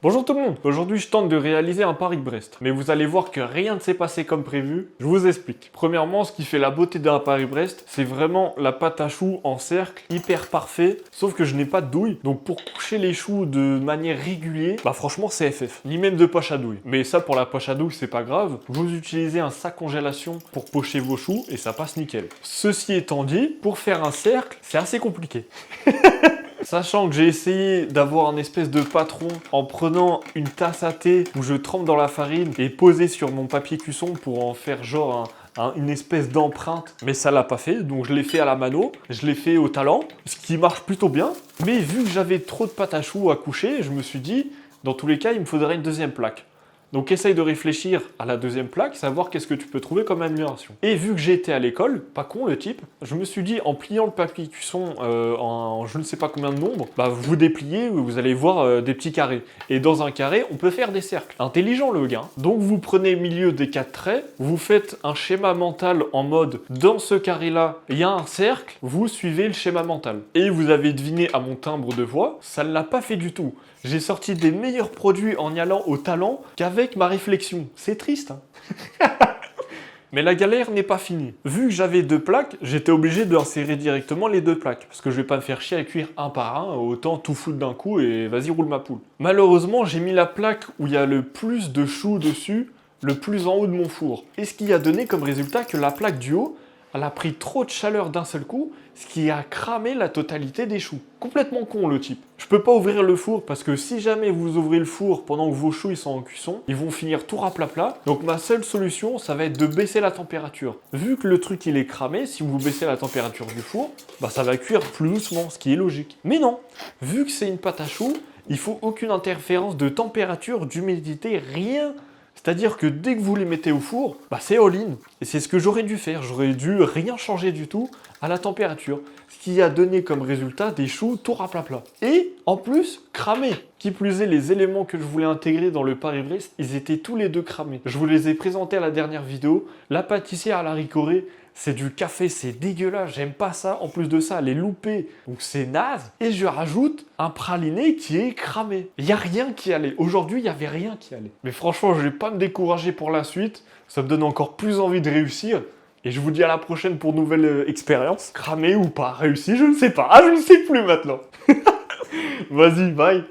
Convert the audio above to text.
Bonjour tout le monde, aujourd'hui je tente de réaliser un Paris-Brest, mais vous allez voir que rien ne s'est passé comme prévu, je vous explique. Premièrement, ce qui fait la beauté d'un Paris-Brest, c'est vraiment la pâte à choux en cercle, hyper parfait, sauf que je n'ai pas de douille, donc pour coucher les choux de manière régulière, bah franchement c'est FF, ni même de poche à douille. Mais ça pour la poche à douille c'est pas grave, vous utilisez un sac congélation pour pocher vos choux et ça passe nickel. Ceci étant dit, pour faire un cercle, c'est assez compliqué. Sachant que j'ai essayé d'avoir un espèce de patron en prenant une tasse à thé où je trempe dans la farine et poser sur mon papier cuisson pour en faire genre une espèce d'empreinte. Mais ça l'a pas fait, donc je l'ai fait à la mano, je l'ai fait au talent, ce qui marche plutôt bien. Mais vu que j'avais trop de pâte à choux à coucher, je me suis dit, dans tous les cas, il me faudrait une deuxième plaque. Donc essaye de réfléchir à la deuxième plaque, savoir qu'est-ce que tu peux trouver comme amélioration. Et vu que j'ai été à l'école, pas con le type, je me suis dit en pliant le papier cuisson en je ne sais pas combien de nombres, bah vous dépliez, vous allez voir des petits carrés. Et dans un carré, on peut faire des cercles. Intelligent le gars. Donc vous prenez le milieu des 4 traits, vous faites un schéma mental en mode dans ce carré-là, il y a un cercle, vous suivez le schéma mental. Et vous avez deviné à mon timbre de voix, ça ne l'a pas fait du tout. J'ai sorti des meilleurs produits en y allant au talent qu'avec ma réflexion. C'est triste, hein. Mais la galère n'est pas finie. Vu que j'avais 2 plaques, j'étais obligé d'insérer directement les 2 plaques. Parce que je vais pas me faire chier à cuire un par un, autant tout foutre d'un coup et vas-y roule ma poule. Malheureusement, j'ai mis la plaque où il y a le plus de choux dessus, le plus en haut de mon four. Et ce qui a donné comme résultat que la plaque du haut, elle a pris trop de chaleur d'un seul coup, ce qui a cramé la totalité des choux. Complètement con le type. Je peux pas ouvrir le four parce que si jamais vous ouvrez le four pendant que vos choux ils sont en cuisson, ils vont finir tout raplapla. Donc ma seule solution, ça va être de baisser la température. Vu que le truc il est cramé, si vous baissez la température du four, bah ça va cuire plus doucement, ce qui est logique. Mais non, vu que c'est une pâte à choux, il faut aucune interférence de température, d'humidité, rien. C'est-à-dire que dès que vous les mettez au four, bah c'est all-in. Et c'est ce que j'aurais dû faire. J'aurais dû rien changer du tout à la température. Ce qui a donné comme résultat des choux tout raplapla. Et en plus, cramés. Qui plus est, les éléments que je voulais intégrer dans le Paris-Brest, ils étaient tous les deux cramés. Je vous les ai présentés à la dernière vidéo. La pâtissière à la ricorée, c'est du café, c'est dégueulasse, j'aime pas ça. En plus de ça, elle est loupée, donc c'est naze. Et je rajoute un praliné qui est cramé. Il n'y a rien qui allait. Aujourd'hui, il n'y avait rien qui allait. Mais franchement, je vais pas me décourager pour la suite. Ça me donne encore plus envie de réussir. Et je vous dis à la prochaine pour une nouvelle expérience. Cramé ou pas, réussi, je ne sais pas. Ah, je ne sais plus maintenant. Vas-y, bye.